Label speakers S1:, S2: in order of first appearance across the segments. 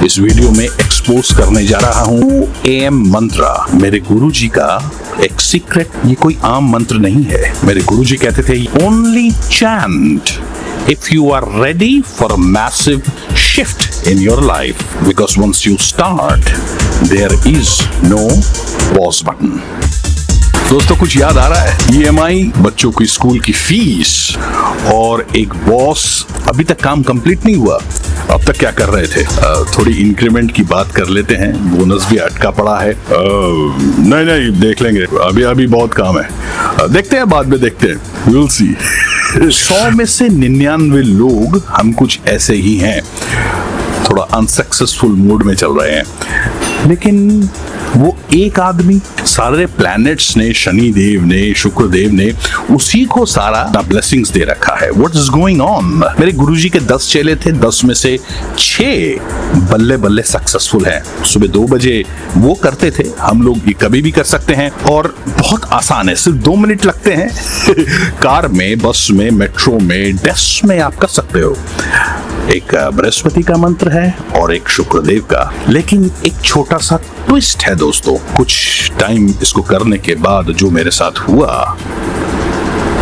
S1: इस वीडियो में एक्सपोज करने जा रहा हूँ AM मंत्र, मेरे गुरुजी का एक सीक्रेट। ये कोई आम मंत्र नहीं है। मेरे गुरुजी कहते थे only chant if you are ready for a massive shift in your life, because once you start there is no pause button। दोस्तों कुछ याद आ रहा है? EMI, बच्चों की स्कूल की फीस और एक बॉस, अभी तक काम कंप्लीट नहीं हुआ। अब तक क्या कर रहे थे? थोड़ी इंक्रीमेंट की बात कर लेते हैं, बोनस भी अटका पड़ा है। नहीं देख लेंगे, अभी बहुत काम है, देखते हैं, बाद में देखते हैं, we'll see। 100 में से 99 लोग हम कुछ ऐसे ही हैं, थोड़ा अनसक्सेसफुल मूड में चल रहे हैं। लेकिन वो एक आदमी, सारे प्लैनेट्स ने, शनि देव ने, शुक्र देव ने उसी को सारा ब्लेसिंग्स दे रखा है। What is going on? मेरे गुरुजी के 10 चेले थे, 10 में से 6 बल्ले बल्ले सक्सेसफुल हैं। सुबह 2 बजे वो करते थे, हम लोग भी कभी भी कर सकते हैं और बहुत आसान है, सिर्फ 2 मिनट लगते हैं। कार में, बस में, मेट्रो में, डेस्क में आप कर सकते हो। एक बृहस्पति का मंत्र है और एक शुक्रदेव का, लेकिन एक छोटा सा ट्विस्ट है दोस्तों। कुछ टाइम इसको करने के बाद जो मेरे साथ हुआ,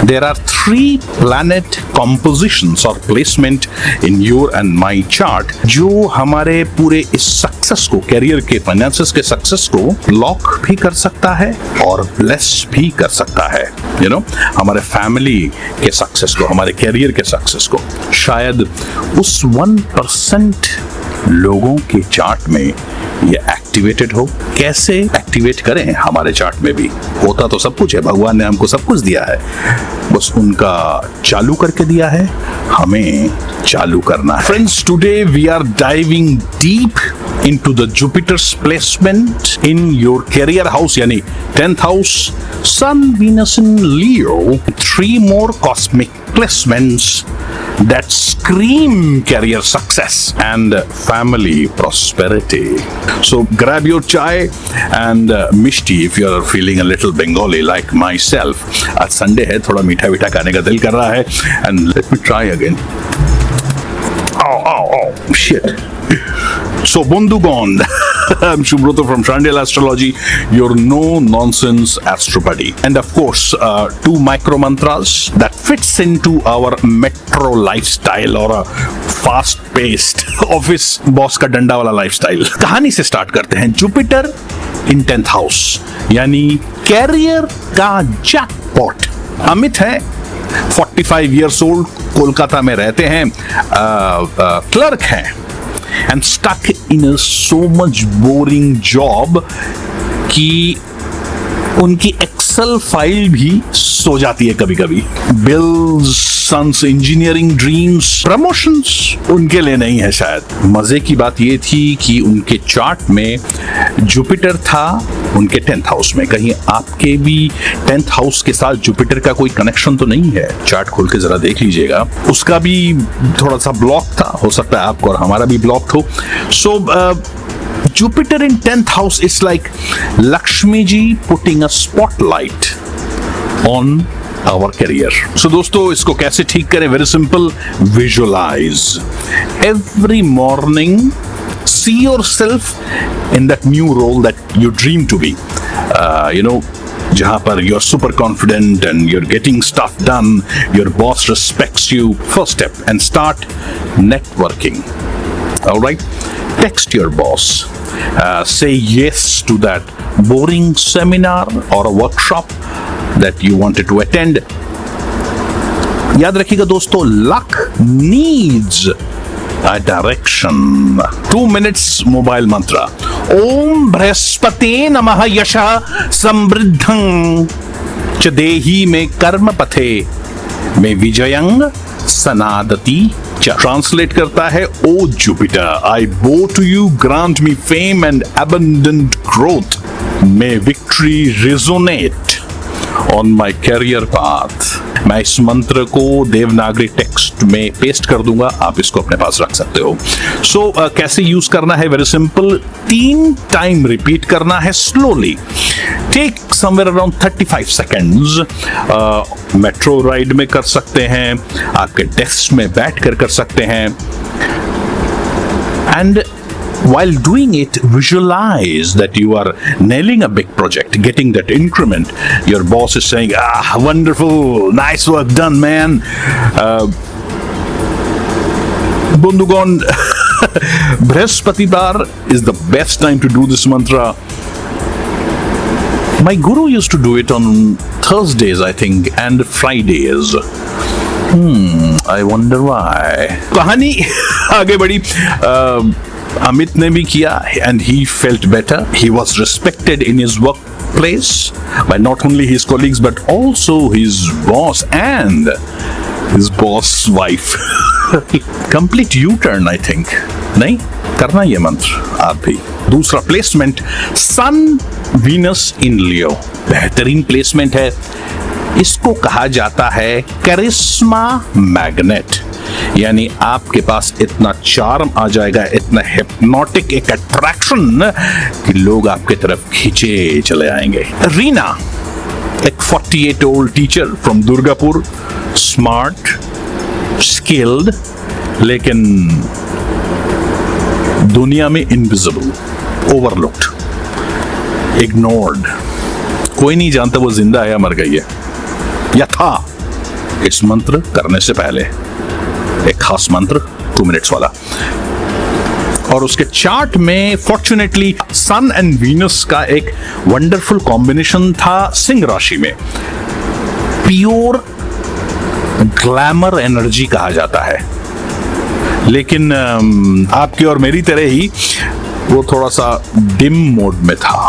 S1: there are 3 planet compositions or placement in your and my chart जो हमारे पूरे इस सक्सेस को, कैरियर के, फाइनेंसेस के सक्सेस को लॉक भी कर सकता है और ब्लेस भी कर सकता है। यू नो, हमारे फैमिली के सक्सेस को, हमारे कैरियर के सक्सेस को। शायद उस 1% लोगों के चार्ट में ये एक्टिवेटेड हो। कैसे एक्टिवेट करें? हमारे चार्ट में भी होता तो सब कुछ है, भगवान ने हमको सब कुछ दिया है, बस उनका चालू करके दिया है, हमें चालू करना है। Friends, today we are diving deep into the Jupiter's placement in your career house, यानी 10th house, Sun, Venus in Leo, 3 more cosmic placements that scream career success and family prosperity. So grab your chai and mishti if you are feeling a little Bengali like myself. आज Sunday है, थोड़ा मीठा मीठा खाने का दिल कर रहा है, and let me try again. Oh, shit. So Bondhugon, I'm Subroto from Shandel Astrology, your no-nonsense astro buddy. And of course, 2 micro mantras that fits into our metro lifestyle or a fast-paced office boss का डंडा वाला lifestyle. कहानी से start करते हैं। Jupiter in 10th house, यानी career का jackpot. Amit है, 45 years old, कोलकाता में रहते हैं, क्लर्क हैं, and stuck in a so much boring job कि उनकी एक्सेल फाइल भी सो जाती है कभी कभी। Bills, sons, engineering dreams, promotions उनके लिए नहीं है शायद। मजे की बात ये थी कि उनके चार्ट में जुपिटर था उनके 10th हाउस में। कहीं आपके भी 10th हाउस के साथ जुपिटर का कोई कनेक्शन तो नहीं है? चार्ट खोल के जरा देख लीजिएगा, उसका भी थोड़ा सा ब्लॉक था, हो सकता है आपको और हमारा भी ब्लॉक हो। सो Jupiter in 10th house is like Lakshmi ji putting a spotlight on our career. So दोस्तों, इसको कैसे ठीक करें? Very simple. Visualize. Every morning, see yourself in that new role that you dream to be. जहाँ पर you're super confident and you're getting stuff done, your boss respects you. First step, and start networking. All right? Text your boss. Say yes to that boring seminar or a workshop that you wanted to attend. याद रखिएगा दोस्तों, luck needs a direction. 2 minutes mobile mantra. ओम बृहस्पते नमः यशः समृद्धं च देहि मे कर्म पथे मे विजयं सनादति। ट्रांसलेट करता है, ओ Jupiter, I bow to you, grant me fame and abundant growth, may victory resonate on my career path. मैं इस मंत्र को देवनागरी टेक्स्ट में पेस्ट कर दूंगा, आप इसको अपने पास रख सकते हो। सो कैसे यूज करना है? वेरी सिंपल, 3 टाइम रिपीट करना है slowly. Take somewhere around 35 seconds. Metro ride में कर सकते हैं, आपके डेस्क में बैठ कर सकते हैं, and While doing it, visualize that you are nailing a big project, getting that increment. Your boss is saying, wonderful, nice work done, man. Bondhugan, Brihaspatibar is the best time to do this mantra. My guru used to do it on Thursdays, I think, and Fridays. I wonder why. कहानी आगे बढ़ी. Amit ने भी किया and he felt better. He was respected in his workplace by not only his colleagues but also his boss and his boss wife. Complete U-turn, I think. नहीं करना ये मंत्र आप भी. दूसरा प्लेसमेंट सन वीनस इन लियो. बेहतरीन प्लेसमेंट है. इसको कहा जाता है करिश्मा मैग्नेट. यानी आपके पास इतना चार्म आ जाएगा, इतना हिप्नोटिक एक अट्रैक्शन कि लोग आपके तरफ खींचे चले आएंगे. रीना, एक 48-year-old teacher from Durgapur, smart, skilled, लेकिन दुनिया में इनविजिबल, ओवरलुक्ड, इग्नोर्ड. कोई नहीं जानता वो जिंदा है या मर गई है या था. इस मंत्र करने से पहले एक खास मंत्र 2 minutes वाला. और उसके चार्ट में फॉर्चुनेटली सन एंड वीनस का एक वंडरफुल कॉम्बिनेशन था सिंह राशि में. प्योर ग्लैमर एनर्जी कहा जाता है. लेकिन आपकी और मेरी तरह ही वो थोड़ा सा डिम मोड में था,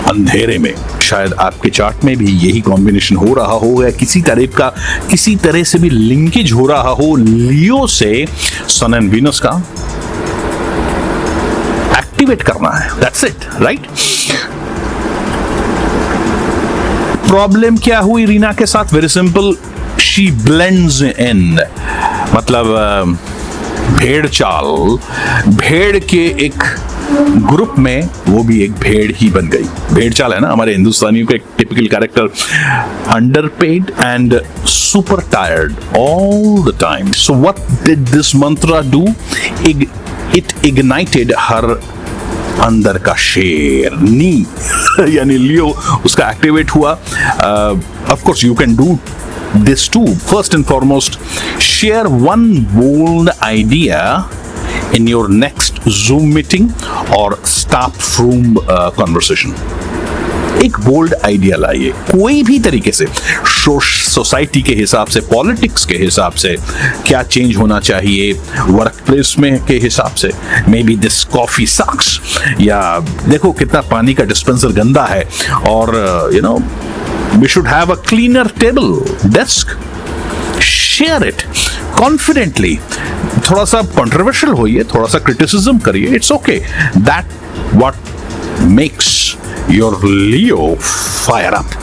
S1: अंधेरे में. शायद आपके चार्ट में भी यही कॉम्बिनेशन हो रहा हो या किसी तरह से भी लिंकेज हो रहा हो लियो से सन एंड वीनस का. एक्टिवेट करना है, दैट्स इट, राइट. प्रॉब्लम क्या हुई रीना के साथ? वेरी सिंपल, शी ब्लेंड्स इन. मतलब भेड़ चाल, भेड़ के एक ग्रुप में वो भी एक भेड़ ही बन गई. भेड़ चाल है ना हमारे हिंदुस्तानियों का एक typical character. Underpaid and super tired all the time. So what did this mantra do? It ignited her अंदर का शेर नी यानी लियो उसका एक्टिवेट हुआ. Of course you can do this too. First and foremost, share one bold idea in your next Zoom meeting or staff room conversation. एक bold idea लाइए कोई भी तरीके से. सोसाइटी के हिसाब से, पॉलिटिक्स के हिसाब से क्या चेंज होना चाहिए, वर्क प्लेस में के हिसाब से. मे बी दिस कॉफी सक्स, या देखो कितना पानी का डिस्पेंसर गंदा है, और you know we should have a cleaner table, desk. Share it confidently. थोड़ा सा controversial होइए, थोड़ा सा criticism करिए, it's okay. That what makes your Leo fire up.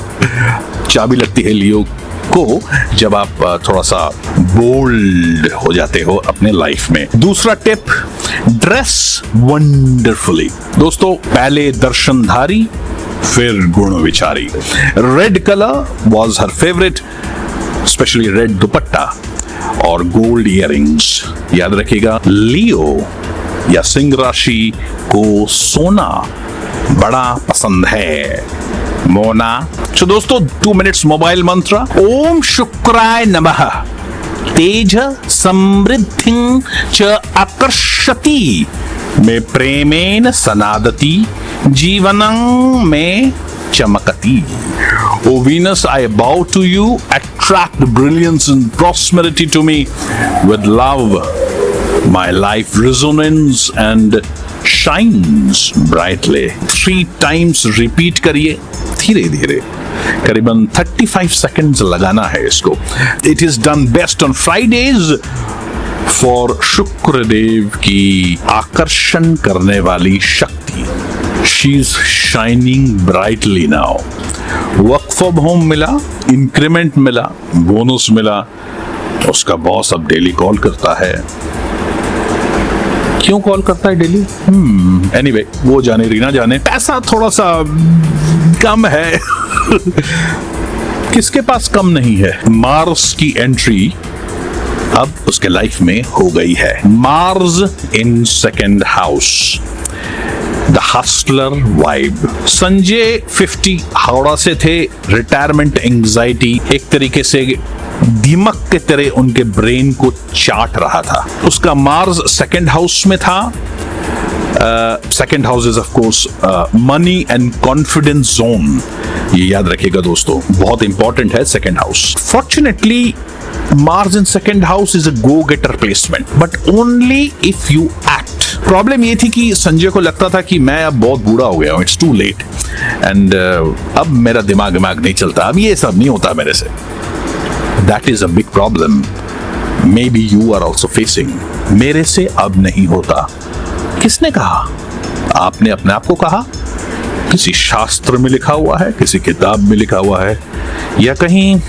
S1: चाबी लगती है लियो को जब आप थोड़ा सा बोल्ड हो जाते हो अपने लाइफ में. दूसरा टिप, ड्रेस वंडरफुली. दोस्तों, पहले दर्शनधारी फिर गुण विचारी. Red colour was her favourite, specially red दुपट्टा और गोल्ड इयररिंग्स. याद रखिएगा, लियो या सिंह राशि को सोना बड़ा पसंद है. मोना. तो दोस्तों, 2 minutes मोबाइल मंत्र. ओम शुक्राय नमः. तेज समृद्धि च आकर्षति मे प्रेमेन सनादति जीवनं में चमकती. O Venus, I bow to you. Attract brilliance and prosperity to me. With love, my life resonates and shines brightly. 3 times repeat करिए धीरे धीरे. करीबन 35 seconds लगाना है इसको. It is done best on Fridays for Shukradev की आकर्षण करने वाली शक्ति. She's shining brightly now. Work from home मिला, इंक्रीमेंट मिला, बोनस मिला. उसका बॉस अब डेली कॉल करता है. क्यों कॉल करता है डेली? एनीवे, वो जाने रीना जाने. पैसा थोड़ा सा कम है. किसके पास कम नहीं है? मार्स की एंट्री अब उसके लाइफ में हो गई है. मार्स इन 2nd house. Hustler vibe. Sanjay 50 Howrah से थे, रिटायरमेंट एंजाइटी एक तरीके से दीमक के तरह उनके ब्रेन को चाट रहा था। उसका मार्स सेकंड हाउस में था। Second house is of course money and confidence zone, ये याद रखिएगा दोस्तों, बहुत इंपॉर्टेंट है second house. Fortunately Mars in second house is a go-getter placement, but only if you act. Problem ये थी कि संजय को लगता था कि मैं अब बहुत बूढ़ा हो गया हूँ, इट्स टू लेट, एंड अब मेरा दिमाग नहीं चलता, अब ये सब नहीं होता मेरे से। That is a big problem. Maybe you are also facing. मेरे से अब नहीं होता। किसने कहा? आपने अपने आप को कहा? किसी शास्त्र में लिखा हुआ है, किसी किताब में लिखा हुआ है, या कहीं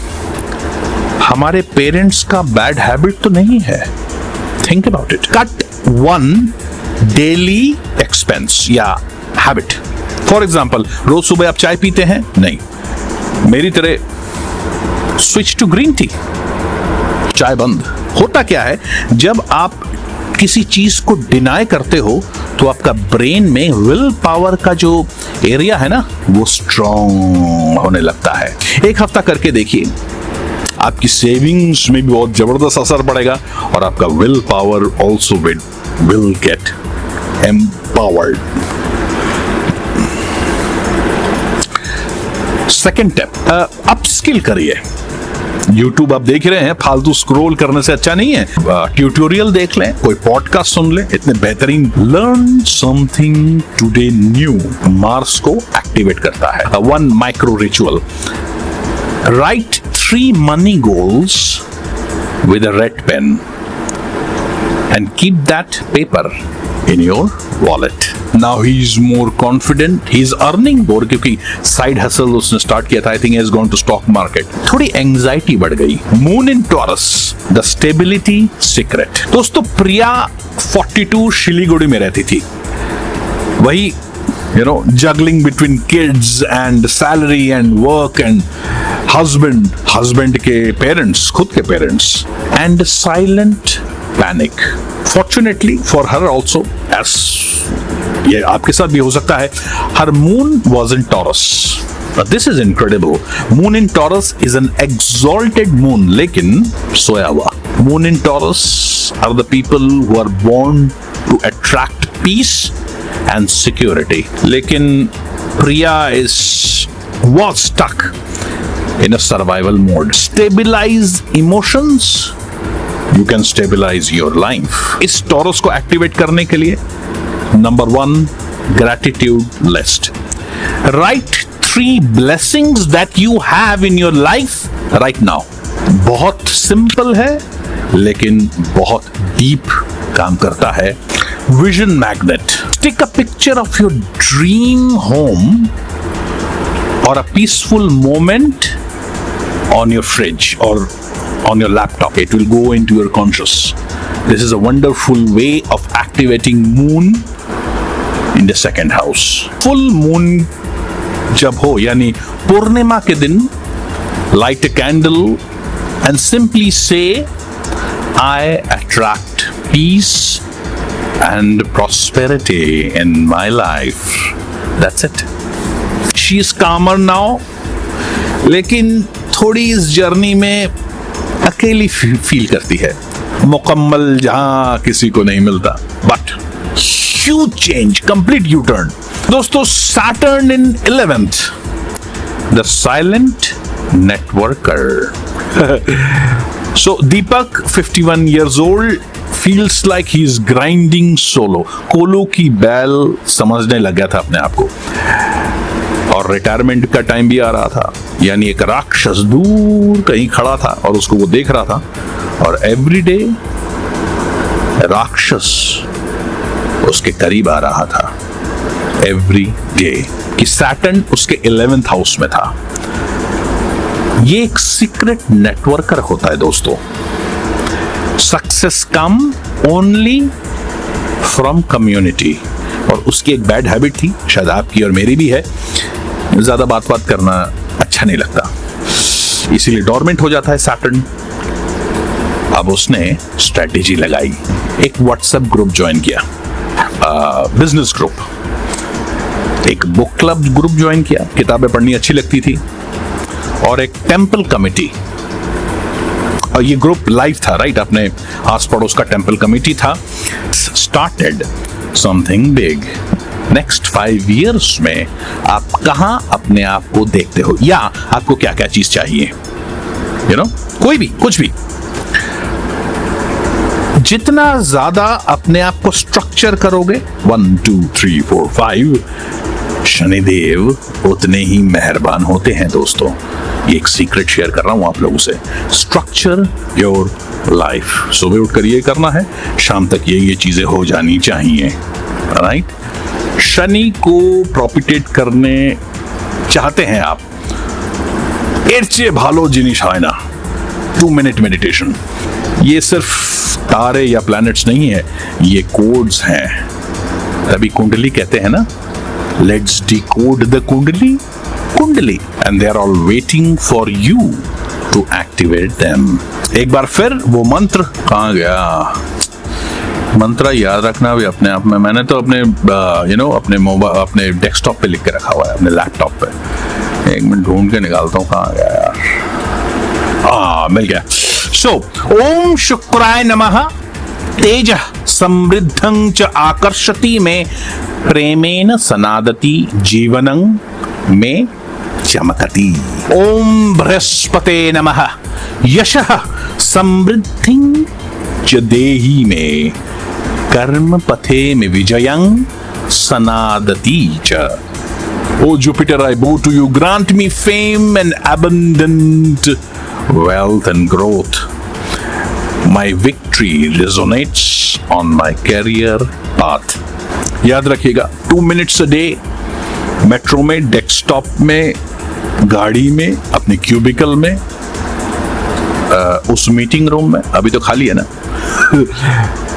S1: हमारे पेरेंट्स का बैड हैबिट तो नहीं है? Think about it. Cut one daily expense या हैबिट। फॉर एग्जाम्पल, रोज सुबह आप चाय पीते हैं? नहीं। मेरी तरह स्विच टू ग्रीन टी, चाय बंद। होता क्या है, जब आप किसी चीज को डिनाई करते हो तो आपका ब्रेन में विल पावर का जो एरिया है ना, वो स्ट्रॉन्ग होने लगता है। एक हफ्ता करके देखिए, आपकी सेविंग्स में भी बहुत जबरदस्त असर पड़ेगा और आपका will power also will get empowered. Second tip, upskill करिए। YouTube आप देख रहे हैं, फालतू स्क्रॉल करने से अच्छा नहीं है, ट्यूटोरियल देख लें, कोई पॉडकास्ट सुन लें, इतने बेहतरीन। Learn something today new Mars को एक्टिवेट करता है। One micro ritual, write 3 money goals with a red pen and keep that paper in your wallet. Now he is more confident, he is earning more क्योंकि side hustle उसने start किया था। I think he has gone to stock market. थोड़ी anxiety बढ़ गई। Moon in Taurus, the stability secret। दोस्तों, प्रिया 42 शिलीगुड़ी में रहती थी। वही juggling between kids and salary and work and husband के parents, खुद के parents, and silent panic. Fortunately for her also, as ये आपके साथ भी हो सकता है, her moon was in Taurus. This is incredible. Moon in Taurus is an exalted moon, लेकिन सोया हुआ। Moon in Taurus are the people who are born to attract peace and security. लेकिन प्रिया was stuck in a survival mode. Stabilize emotions, you can stabilize your life. इस taurus को activate करने के लिए number 1, gratitude list. Write 3 blessings that you have in your life right now. बहुत simple है लेकिन बहुत डीप काम करता है। Vision magnet, take a picture of your dream home or a peaceful moment on your fridge or on your laptop. It will go into your conscious. This is a wonderful way of activating moon in the second house. Full moon जब हो, यानी पूर्णिमा के दिन, light a candle and simply say, I attract peace and prosperity in my life. That's it. She is calmer now, लेकिन थोड़ी इस journey में अकेली फील करती है, मुकम्मल जहां किसी को नहीं मिलता। But huge change, complete U turn. दोस्तों, Saturn in 11th, the silent networker. So Deepak, 51 years old, feels like he is grinding solo. कोलो की बैल समझने लग गया था अपने आप को, और रिटायरमेंट का टाइम भी आ रहा था। यानी एक राक्षस दूर कहीं खड़ा था और उसको वो देख रहा था, और एवरीडे राक्षस उसके करीब आ रहा था, एवरी डे। कि सैटर्न उसके 11th हाउस में था। ये एक सीक्रेट नेटवर्कर होता है दोस्तों। Success come only from community. और उसकी एक बैड हैबिट थी, शायद आपकी और मेरी भी है, ज्यादा बात करना अच्छा नहीं लगता, इसीलिए डोरमेंट हो जाता है सैटर्न। अब उसने स्ट्रेटेजी लगाई, एक व्हाट्सएप ग्रुप ज्वाइन किया, बिजनेस ग्रुप। एक बुक क्लब ग्रुप ज्वाइन किया, किताबें पढ़नी अच्छी लगती थी, और एक टेम्पल कमिटी। और ये ग्रुप लाइव था, राइट, अपने आस पड़ोस का टेम्पल कमिटी था। Started something big. Next 5 years में आप कहां अपने आप को देखते हो, या आपको क्या क्या चीज चाहिए, कोई भी, कुछ भी। जितना ज्यादा अपने आप को स्ट्रक्चर करोगे, 1 2 3 4 5, शनिदेव उतने ही मेहरबान होते हैं दोस्तों। ये एक सीक्रेट शेयर कर रहा हूं आप लोगों से। Structure your life. सुबह उठकर ये करना है, शाम तक ये चीजें हो जानी चाहिए, राइट। शनि को प्रोपिटेट करने चाहते हैं आप, एरचे भालो जिनिस है ना, 2 minute मेडिटेशन। ये सिर्फ तारे या प्लैनेट्स नहीं है, ये कोड्स हैं। तभी कुंडली कहते हैं ना, let's decode the kundli, and they are all waiting for you to activate them. एक बार फिर वो मंत्र कहाँ गया? मंत्र याद रखना भी अपने आप में, मैंने तो अपने अपने मोबाइल, अपने डेस्कटॉप पे लिख के रखा हुआ है, अपने लैपटॉप पे। एक मिनट ढूंढ के निकालता हूँ, कहाँ गया यार? मिल गया। सो ओम शुक्राय नमः। तेज समृद्धं च आकर्षति में प्रेमेन सनादति जीवनं में चमकति। ओम बृहस्पते नमः। यशः समृद्धिं च देहि में कर्म पथे में विजयं सनादति च। O Jupiter, I bow to you. Grant me fame and abundant wealth and growth. My victory resonates on my career path. याद रखिएगा, 2 minutes a day, मेट्रो में, डेस्कटॉप में, गाड़ी में, अपने क्यूबिकल में, उस मीटिंग रूम में, अभी तो खाली है ना,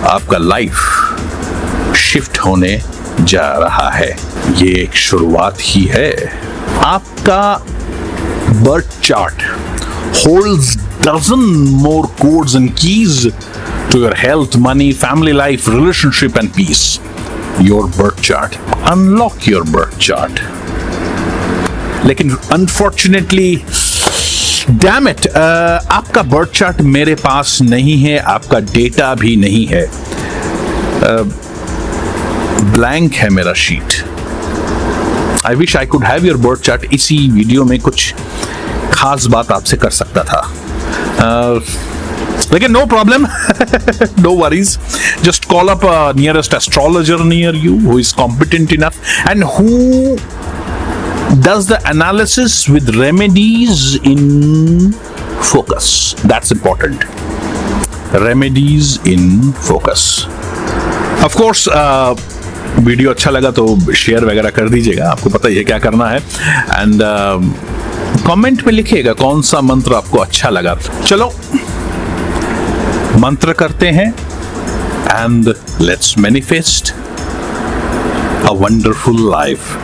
S1: आपका लाइफ शिफ्ट होने जा रहा है। ये एक शुरुआत ही है। आपका birth chart holds dozen more codes and keys to your health, money, family life, relationship and peace. Your birth chart. Unlock your birth chart. लेकिन unfortunately, damn it, आपका बर्थ चार्ट मेरे पास नहीं है, आपका डेटा भी नहीं है, ब्लैंक है मेरा sheet. I wish I could have your birth chart. इसी वीडियो में कुछ खास बात आपसे कर सकता था, लेकिन no problem, no worries. Just call up nearest astrologer near you who is competent enough and who does the analysis with remedies in focus. That's important. Remedies in focus. Of course, video अच्छा लगा तो share वगैरह कर दीजिएगा, आपको पता ही है क्या करना है, एंड कमेंट में लिखिएगा कौन सा मंत्र आपको अच्छा लगा। चलो मंत्र करते हैं, and let's manifest a wonderful life.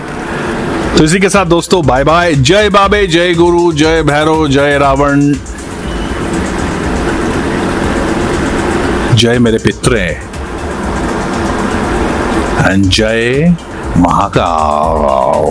S1: तो इसी के साथ दोस्तों, बाय बाय। जय बाबे, जय गुरु, जय भैरव, जय रावण, जय मेरे पितृ, एंड जय महाकाल।